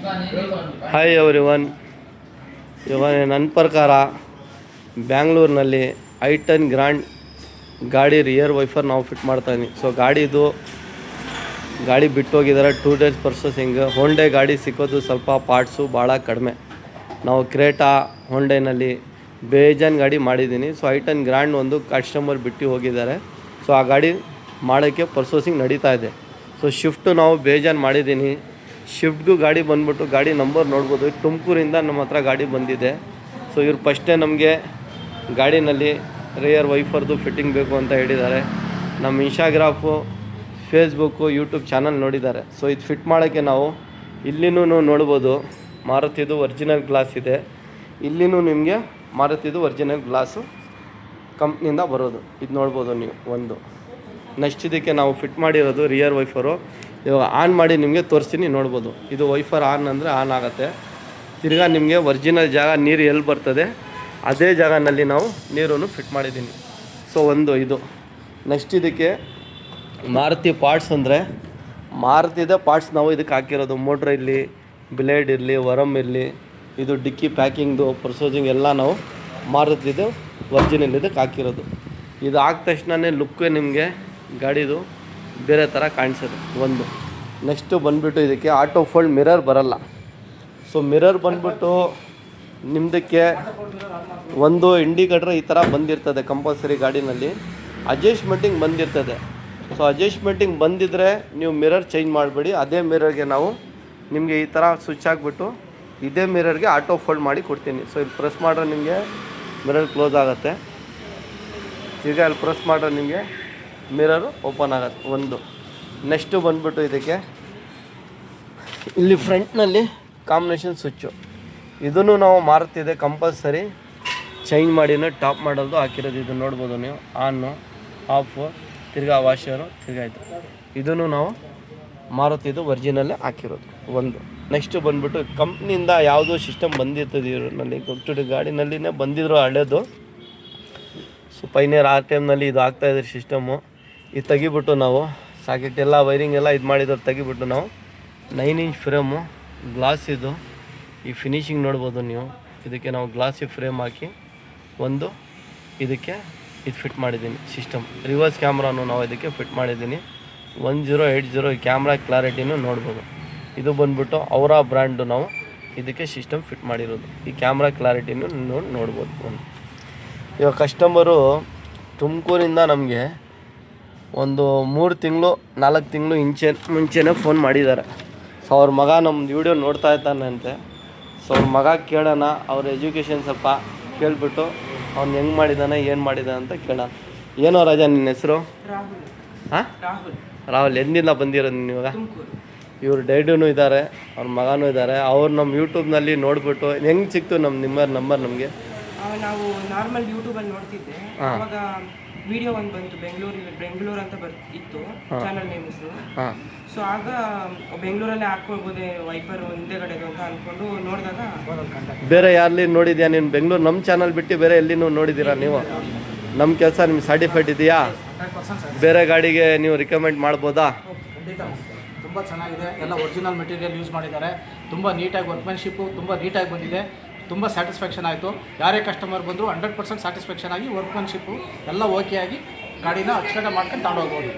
Hi everyone. ಇವಾಗ ನನ್ನ ಪ್ರಕಾರ ಬ್ಯಾಂಗ್ಳೂರಿನಲ್ಲಿ ಐಟನ್ ಗ್ರ್ಯಾಂಡ್ ಗಾಡಿ ರಿಯರ್ ವೈಫರ್ ನಾವು ಫಿಟ್ ಮಾಡ್ತಾಯಿದ್ದೀನಿ. ಸೊ ಗಾಡಿ ಬಿಟ್ಟೋಗಿದ್ದಾರೆ 2 days ಪರ್ಸೋಸಿಂಗ್. ಹೋಂಡೆ ಗಾಡಿ ಸಿಕ್ಕೋದು ಸ್ವಲ್ಪ ಪಾರ್ಟ್ಸು ಭಾಳ ಕಡಿಮೆ. ನಾವು ಕ್ರೇಟಾ ಹೋಂಡೆನಲ್ಲಿ ಬೇಜಾನ್ ಗಾಡಿ ಮಾಡಿದ್ದೀನಿ. ಸೊ ಐಟನ್ ಗ್ರ್ಯಾಂಡ್ ಒಂದು ಕಸ್ಟಮರ್ ಬಿಟ್ಟು ಹೋಗಿದ್ದಾರೆ. ಸೊ ಆ ಗಾಡಿ ಮಾಡೋಕ್ಕೆ ಪರ್ಸೋಸಿಂಗ್ ನಡೀತಾ ಇದೆ. ಸೊ ಶಿಫ್ಟು ನಾವು ಬೇಜಾನ್ ಮಾಡಿದ್ದೀನಿ. ಶಿಫ್ಟ್ಗೂ ಗಾಡಿ ಬಂದ್ಬಿಟ್ಟು ಗಾಡಿ ನಂಬರ್ ನೋಡ್ಬೋದು. ತುಮಕೂರಿಂದ ನಮ್ಮ ಹತ್ರ ಗಾಡಿ ಬಂದಿದೆ. ಸೊ ಇವ್ರು ಫಸ್ಟೇ ನಮಗೆ ಗಾಡಿನಲ್ಲಿ ರೇಯರ್ ವೈಫರ್ದು ಫಿಟ್ಟಿಂಗ್ ಬೇಕು ಅಂತ ಹೇಳಿದ್ದಾರೆ. ನಮ್ಮ ಇನ್ಸ್ಟಾಗ್ರಾಫು, ಫೇಸ್ಬುಕ್ಕು, ಯೂಟ್ಯೂಬ್ ಚಾನಲ್ ನೋಡಿದ್ದಾರೆ. ಸೊ ಇದು ಫಿಟ್ ಮಾಡೋಕ್ಕೆ ನಾವು ಇಲ್ಲಿನೂ ನೋಡ್ಬೋದು ಮಾರುತಿದು ಒರಿಜಿನಲ್ ಗ್ಲಾಸ್ ಇದೆ. ಇಲ್ಲಿನೂ ನಿಮಗೆ ಮಾರುತಿದು ಒರಿಜಿನಲ್ ಗ್ಲಾಸು ಕಂಪ್ನಿಯಿಂದ ಬರೋದು. ಇದು ನೋಡ್ಬೋದು ನೀವು ಒಂದು. ನೆಕ್ಸ್ಟ್ ಇದಕ್ಕೆ ನಾವು ಫಿಟ್ ಮಾಡಿರೋದು ರಿಯರ್ ವೈಫರು. ಇವಾಗ ಆನ್ ಮಾಡಿ ನಿಮಗೆ ತೋರಿಸ್ತೀನಿ, ನೋಡ್ಬೋದು. ಇದು ವೈಫರ್ ಆನ್ ಅಂದರೆ ಆನ್ ಆಗುತ್ತೆ. ತಿರ್ಗಾ ನಿಮಗೆ ಒರಿಜಿನಲ್ ಜಾಗ ನೀರು ಎಲ್ಲಿ ಬರ್ತದೆ ಅದೇ ಜಾಗನಲ್ಲಿ ನಾವು ನೀರನ್ನು ಫಿಟ್ ಮಾಡಿದ್ದೀನಿ. ಸೊ ಒಂದು ಇದು. ನೆಕ್ಸ್ಟ್ ಇದಕ್ಕೆ ಮಾರುತಿ ಪಾರ್ಟ್ಸ್ ಅಂದರೆ ಮಾರುತಿದ ಪಾರ್ಟ್ಸ್ ನಾವು ಇದಕ್ಕೆ ಹಾಕಿರೋದು. ಮೋಟ್ರ್ ಇರಲಿ, ಬ್ಲೇಡ್ ಇರಲಿ, ವರಮ್ ಇರಲಿ, ಇದು ಡಿಕ್ಕಿ ಪ್ಯಾಕಿಂಗ್ದು ಪರ್ಸೋಸಿಂಗ್ ಎಲ್ಲ ನಾವು ಮಾರುತಿದು ಒರಿಜಿನಲ್ ಇದಕ್ಕೆ ಹಾಕಿರೋದು. ಇದು ಹಾಕಿದ ತಕ್ಷಣವೇ ಲುಕ್ಕೇ ನಿಮಗೆ ಗಾಡಿದು ಬೇರೆ ಥರ ಕಾಣಿಸೋದು ಒಂದು. ನೆಕ್ಸ್ಟು ಬಂದುಬಿಟ್ಟು ಇದಕ್ಕೆ ಆಟೋ ಫೋಲ್ಡ್ ಮಿರರ್ ಬರಲ್ಲ. ಸೊ ಮಿರರ್ ಬಂದುಬಿಟ್ಟು ನಿಮ್ಮದಕ್ಕೆ ಒಂದು ಇಂಡಿಕೇಟ್ರ್ ಈ ಥರ ಬಂದಿರ್ತದೆ ಕಂಪಲ್ಸರಿ ಗಾಡಿನಲ್ಲಿ. ಅಡ್ಜಸ್ಟ್ಮೆಂಟಿಂಗ್ ಬಂದಿರ್ತದೆ. ಸೊ ಅಡ್ಜಸ್ಟ್ಮೆಂಟಿಂಗ್ ಬಂದಿದ್ದರೆ ನೀವು ಮಿರರ್ ಚೇಂಜ್ ಮಾಡಬೇಡಿ. ಅದೇ ಮಿರರ್ಗೆ ನಾವು ನಿಮಗೆ ಈ ಥರ ಸ್ವಿಚ್ ಹಾಕ್ಬಿಟ್ಟು ಇದೇ ಮಿರರ್ಗೆ ಆಟೋ ಫೋಲ್ಡ್ ಮಾಡಿ ಕೊಡ್ತೀನಿ. ಸೊ ಇಲ್ಲಿ ಪ್ರೆಸ್ ಮಾಡಿದ್ರೆ ನಿಮಗೆ ಮಿರರ್ ಕ್ಲೋಸ್ ಆಗುತ್ತೆ. ಈಗ ಅಲ್ಲಿ ಪ್ರೆಸ್ ಮಾಡಿದ್ರೆ ನಿಮಗೆ ಮಿರರು ಓಪನ್ ಆಗುತ್ತೆ ಒಂದು. ನೆಕ್ಸ್ಟು ಬಂದುಬಿಟ್ಟು ಇದಕ್ಕೆ ಇಲ್ಲಿ ಫ್ರಂಟ್ನಲ್ಲಿ ಕಾಂಬಿನೇಷನ್ ಸ್ವಿಚ್ಚು. ಇದನ್ನು ನಾವು ಮಾರುತ್ತಿದೆ ಕಂಪಲ್ಸರಿ ಚೇಂಜ್ ಮಾಡಿನೇ ಟಾಪ್ ಮಾಡಲ್ದು ಹಾಕಿರೋದು. ಇದು ನೋಡ್ಬೋದು ನೀವು. ಆನು, ಆಫು, ತಿರ್ಗಾ ವಾಷರು, ತಿರ್ಗಾಯ್ತು. ಇದನ್ನು ನಾವು ಮಾರುತಿದು ಒರಿಜಿನಲ್ಲೇ ಹಾಕಿರೋದು ಒಂದು. ನೆಕ್ಸ್ಟು ಬಂದುಬಿಟ್ಟು ಕಂಪ್ನಿಯಿಂದ ಯಾವುದೋ ಸಿಸ್ಟಮ್ ಬಂದಿರ್ತದೆ ಇವರಲ್ಲಿ ಗೊತ್ತು ಗಾಡಿನಲ್ಲಿನೇ ಬಂದಿದ್ರು ಹಳೇದು. ಸೊ ಪೈನಿಯರ್ ಆ ಟೈಮ್ನಲ್ಲಿ ಇದು ಆಗ್ತಾಯಿದ್ರೆ ಸಿಸ್ಟಮು. ಇದು ತೆಗಿಬಿಟ್ಟು ನಾವು ಸಾಕೆಟ್ ಎಲ್ಲ ವೈರಿಂಗ್ ಎಲ್ಲ ಇದು ಮಾಡಿದ್ರು ತೆಗಿಬಿಟ್ಟು ನಾವು 9 inch ಫ್ರೇಮು ಗ್ಲಾಸ್ ಇದು. ಈ ಫಿನಿಶಿಂಗ್ ನೋಡ್ಬೋದು ನೀವು. ಇದಕ್ಕೆ ನಾವು ಗ್ಲಾಸಿ ಫ್ರೇಮ್ ಹಾಕಿ ಒಂದು ಇದಕ್ಕೆ ಇದು ಫಿಟ್ ಮಾಡಿದ್ದೀನಿ ಸಿಸ್ಟಮ್. ರಿವರ್ಸ್ ಕ್ಯಾಮ್ರಾನು ನಾವು ಇದಕ್ಕೆ ಫಿಟ್ ಮಾಡಿದ್ದೀನಿ. 1080 ಕ್ಯಾಮ್ರಾ ಕ್ಲಾರಿಟಿನೂ ನೋಡ್ಬೋದು. ಇದು ಬಂದುಬಿಟ್ಟು ಅವರ ಬ್ರ್ಯಾಂಡು ನಾವು ಇದಕ್ಕೆ ಸಿಸ್ಟಮ್ ಫಿಟ್ ಮಾಡಿರೋದು. ಈ ಕ್ಯಾಮ್ರಾ ಕ್ಲಾರಿಟಿನೂ ನೋಡ್ಬೋದು ಒಂದು. ಇವಾಗ ಕಸ್ಟಮರು ತುಮಕೂರಿಂದ ನಮಗೆ ಒಂದು 3 ತಿಂಗಳು 4 ತಿಂಗಳು ಮುಂಚೆನೇ ಫೋನ್ ಮಾಡಿದ್ದಾರೆ. ಸೊ ಅವ್ರ ಮಗ ನಮ್ಮದು ವೀಡಿಯೋ ನೋಡ್ತಾ ಇದ್ದಾನಂತೆ. ಸೊ ಅವ್ರ ಮಗ ಕೇಳೋಣ, ಅವ್ರ ಎಜುಕೇಷನ್ ಸ್ವಲ್ಪ ಕೇಳಿಬಿಟ್ಟು ಅವ್ನು ಹೆಂಗೆ ಮಾಡಿದ್ದಾನೆ ಏನು ಮಾಡಿದ್ದಾನೆ ಅಂತ ಕೇಳೋಣ. ಏನೋ ರಾಜಾ ನಿನ್ನ ಹೆಸರು? ಹಾಂ, ರಾಹುಲ್. ಎಂದಿಂದ ಬಂದಿರೋದು ನೀನು ಇವಾಗ? ಇವ್ರು ಡೈಡೂ ಇದ್ದಾರೆ, ಅವ್ರ ಮಗನೂ ಇದ್ದಾರೆ. ಅವ್ರು ನಮ್ಮ ಯೂಟ್ಯೂಬ್ನಲ್ಲಿ ನೋಡಿಬಿಟ್ಟು ಹೆಂಗೆ ಸಿಕ್ತು ನಮ್ಮ ನಂಬರ್ ನಮಗೆ? ನಾವು ನಾರ್ಮಲ್ ಯೂಟ್ಯೂಬಲ್ಲಿ ನೋಡ್ತಿದ್ದೆ. ಅವಾಗ ವಿಡಿಯೋ ಒಂದು ಬಂತು, ಬೆಂಗಳೂರು ಅಂತ ಇತ್ತು ಚಾನಲ್ ನೇಮ್ ಹೆಸರು. ಸೊ ಆಗ ಬೆಂಗಳೂರಲ್ಲೇ ಹಾಕ್ಕೊಳ್ಬೋದೆ ವೈಪರ್ ಹಿಂದೆಗಡೆದು ಅಂತ ಅಂದ್ಕೊಂಡು ನೋಡಿದಾಗ ಬೇರೆ ಯಾರಲ್ಲಿ ನೋಡಿದ್ಯಾ ನೀನು? ಬೆಂಗಳೂರು ನಮ್ಮ ಚಾನಲ್ ಬಿಟ್ಟು ಬೇರೆ ಎಲ್ಲಿನೂ ನೋಡಿದ್ದೀರಾ ನೀವು? ನಮ್ಮ ಕೆಲಸ ನಿಮ್ಗೆ ಸರ್ಟಿಫೈಡ್ ಇದೆಯಾ? ಬೇರೆ ಗಾಡಿಗೆ ನೀವು ರಿಕಮೆಂಡ್ ಮಾಡ್ಬೋದಾ? ತುಂಬ ಚೆನ್ನಾಗಿದೆ. ಎಲ್ಲ ಒರಿಜಿನಲ್ ಮೆಟೀರಿಯಲ್ ಯೂಸ್ ಮಾಡಿದ್ದಾರೆ. ತುಂಬ ನೀಟಾಗಿ ವರ್ಕ್ಮೆನ್ಶಿಪ್ಪು ತುಂಬ ನೀಟಾಗಿ ಬಂದಿದೆ. ತುಂಬ ಸ್ಯಾಟಿಸ್ಫ್ಯಾಕ್ಷನ್ ಆಯಿತು. ಯಾರೇ ಕಸ್ಟಮರ್ ಬಂದರೂ 100% ಸ್ಯಾಟಿಸ್ಫ್ಯಾಕ್ಷನ್ ಆಗಿ ವರ್ಕ್ಮೆನ್ಶಿಪ್ಪು ಎಲ್ಲ ಓಕೆ ಆಗಿ ಗಾಡಿನ ಅಚ್ಚುಕಟ್ಟಾಗಿ ಮಾಡ್ಕೊಂಡು ತಗೊಂಡೋಗ್ಬೋದು.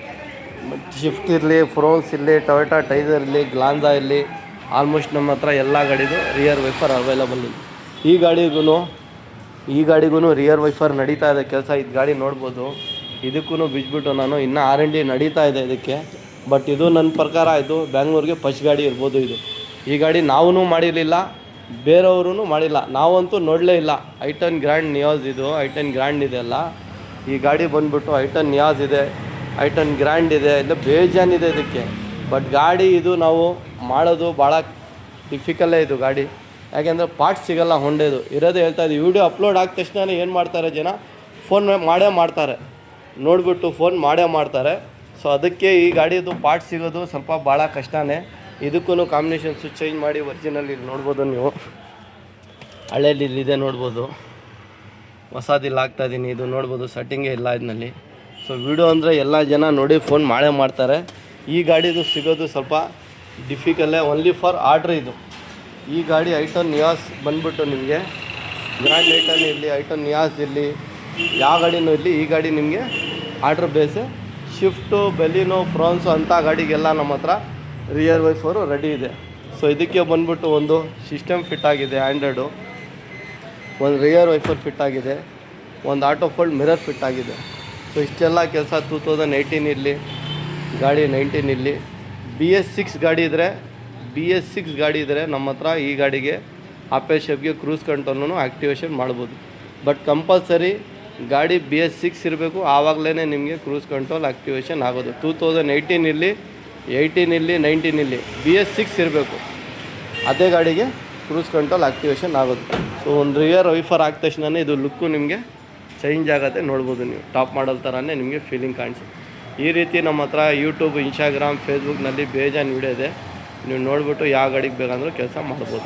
ಶಿಫ್ಟ್ ಇರಲಿ, ಫ್ರೋನ್ಸ್ ಇರಲಿ, ಟೊಯೋಟಾ ಟೈಸರ್ ಇರಲಿ, ಗ್ಲಾನ್ಸಾ ಇರಲಿ, ಆಲ್ಮೋಸ್ಟ್ ನಮ್ಮ ಹತ್ರ ಎಲ್ಲ ಗಾಡಿದು ರಿಯರ್ ವೈಫರ್ ಅವೈಲಬಲ್ ಇದೆ. ಈ ಗಾಡಿಗೂ ರಿಯರ್ ವೈಫರ್ ನಡೀತಾ ಇದೆ ಕೆಲಸ. ಇದು ಗಾಡಿ ನೋಡ್ಬೋದು. ಇದಕ್ಕೂ ಬಿಜ್ಬಿಟ್ಟು ನಾನು ಇನ್ನೂ R&D ನಡೀತಾ ಇದೆ ಇದಕ್ಕೆ. ಬಟ್ ಇದು ನನ್ನ ಪ್ರಕಾರ ಇದು ಬ್ಯಾಂಗ್ಳೂರಿಗೆ ಫಸ್ಟ್ ಗಾಡಿ ಇರ್ಬೋದು ಇದು. ಈ ಗಾಡಿ ನಾವೂ ಮಾಡಿರಲಿಲ್ಲ, ಬೇರೆಯವ್ರೂ ಮಾಡಿಲ್ಲ, ನಾವಂತೂ ನೋಡಲೇ ಇಲ್ಲ. ಐಟನ್ ಗ್ರ್ಯಾಂಡ್ ನಿಯಾಸ್ ಇದು. ಐಟನ್ ಗ್ರ್ಯಾಂಡ್ ಇದೆ ಅಲ್ಲ, ಈ ಗಾಡಿ ಬಂದುಬಿಟ್ಟು ಐಟನ್ ನಿಯಾಸ್ ಇದೆ, ಐಟನ್ ಗ್ರ್ಯಾಂಡ್ ಇದೆ, ಇಲ್ಲ ಬೇಜಾನಿದೆ ಇದಕ್ಕೆ. ಬಟ್ ಗಾಡಿ ಇದು ನಾವು ಮಾಡೋದು ಭಾಳ ಡಿಫಿಕಲ್ಲೇ ಇದು ಗಾಡಿ. ಯಾಕೆಂದರೆ ಪಾರ್ಟ್ಸ್ ಸಿಗೋಲ್ಲ ಹೊಂಡೆದು ಇರೋದೇ ಹೇಳ್ತಾಯಿದ್ವಿ. ವೀಡಿಯೋ ಅಪ್ಲೋಡ್ ಆದ ತಕ್ಷಣ ಏನು ಮಾಡ್ತಾರೆ ಜನ, ಫೋನ್ ಮಾಡೇ ಮಾಡ್ತಾರೆ, ನೋಡಿಬಿಟ್ಟು ಫೋನ್ ಮಾಡೇ ಮಾಡ್ತಾರೆ. ಸೊ ಅದಕ್ಕೆ ಈ ಗಾಡಿದು ಪಾರ್ಟ್ಸ್ ಸಿಗೋದು ಸ್ವಲ್ಪ ಭಾಳ ಕಷ್ಟನೇ. ಇದಕ್ಕೂ ಕಾಂಬಿನೇಷನ್ ಸ್ವಿಚ್ ಚೇಂಜ್ ಮಾಡಿ ಒರಿಜಿನಲ್ ಇಲ್ಲಿ ನೋಡ್ಬೋದು ನೀವು. ಹಳೇದು ಇಲ್ಲಿದೆ ನೋಡ್ಬೋದು, ಹೊಸದಿಲ್ಲ ಹಾಕ್ತಾಯಿದ್ದೀನಿ. ಇದು ನೋಡ್ಬೋದು ಸೆಟ್ಟಿಂಗೇ ಇಲ್ಲ ಇದರಲ್ಲಿ. ಸೊ ವಿಡಿಯೋ ಅಂದರೆ ಎಲ್ಲ ಜನ ನೋಡಿ ಫೋನ್ ಮಾಡೇ ಮಾಡ್ತಾರೆ. ಈ ಗಾಡಿದು ಸಿಗೋದು ಸ್ವಲ್ಪ ಡಿಫಿಕಲ್ಲೇ. ಓನ್ಲಿ ಫಾರ್ ಆರ್ಡ್ರ್ ಇದು. ಈ ಗಾಡಿ ಐಟನ್ ನಿಯಾಸ್ ಬಂದ್ಬಿಟ್ಟು ನಿಮಗೆ ಗ್ರ್ಯಾಂಡ್ ಐಟನ್ ಇರಲಿ, ಐಟನ್ ನಿಯಾಸ್ ಇರಲಿ, ಯಾವ ಗಾಡಿನೂ ಇರಲಿ, ಈ ಗಾಡಿ ನಿಮಗೆ ಆರ್ಡ್ರ್ ಬೇಸೆ. ಶಿಫ್ಟು, ಬೆಲಿನೋ, ಫ್ರಾನ್ಸು ಅಂಥ ಗಾಡಿಗೆಲ್ಲ ನಮ್ಮ ಹತ್ರ ರಿಯರ್ ವೈಫರು ರೆಡಿ ಇದೆ. ಸೊ ಇದಕ್ಕೆ ಬಂದ್ಬಿಟ್ಟು ಒಂದು ಸಿಸ್ಟಮ್ ಫಿಟ್ ಆಗಿದೆ ಆ್ಯಂಡ್ರಾಯ್ಡು, ಒಂದು ರಿಯರ್ ವೈಫರ್ ಫಿಟ್ ಆಗಿದೆ, ಒಂದು ಆಟೋ ಫೋಲ್ಡ್ ಮಿರರ್ ಫಿಟ್ ಆಗಿದೆ. ಸೊ ಇಷ್ಟೆಲ್ಲ ಕೆಲಸ 2018 ಇರಲಿ, ಗಾಡಿ 19 ಇರಲಿ, BS6 ಗಾಡಿ ಇದ್ದರೆ ನಮ್ಮ ಹತ್ರ ಈ ಗಾಡಿಗೆ ಆಪಲ್ ಶೇಪ್ಗೆ ಕ್ರೂಸ್ ಕಂಟ್ರೋಲನ್ನು ಆ್ಯಕ್ಟಿವೇಶನ್ ಮಾಡ್ಬೋದು. ಬಟ್ ಕಂಪಲ್ಸರಿ ಗಾಡಿ BS6 ಇರಬೇಕು, ಆವಾಗಲೇ ನಿಮಗೆ ಕ್ರೂಸ್ ಕಂಟ್ರೋಲ್ ಆ್ಯಕ್ಟಿವೇಶನ್ ಆಗೋದು. 2018 ಇರಲಿ, 18 ಇರಲಿ, 19 ಇರಲಿ, BS6 ಇರಬೇಕು, ಅದೇ ಗಾಡಿಗೆ ಕ್ರೂಸ್ ಕಂಟ್ರೋಲ್ ಆ್ಯಕ್ಟಿವೇಶನ್ ಆಗೋದು. ಸೊ ಒಂದು ರಿಯರ್ ವೈಫರ್ ಆದ ತಕ್ಷಣ ಇದು ಲುಕ್ಕು ನಿಮಗೆ ಚೇಂಜ್ ಆಗುತ್ತೆ, ನೋಡ್ಬೋದು ನೀವು. ಟಾಪ್ ಮಾಡಲ್ ಥರನೇ ನಿಮಗೆ ಫೀಲಿಂಗ್ ಕಾಣಿಸುತ್ತೆ. ಈ ರೀತಿ ನಮ್ಮ ಹತ್ರ ಯೂಟ್ಯೂಬ್, ಇನ್ಸ್ಟಾಗ್ರಾಮ್, ಫೇಸ್ಬುಕ್ನಲ್ಲಿ ಬೇಜಾನ್ ವಿಡಿಯೋ ಇದೆ. ನೀವು ನೋಡಿಬಿಟ್ಟು ಯಾವ ಗಾಡಿಗೆ ಬೇಕಂದ್ರೂ ಕೆಲಸ ಮಾಡ್ಬೋದು.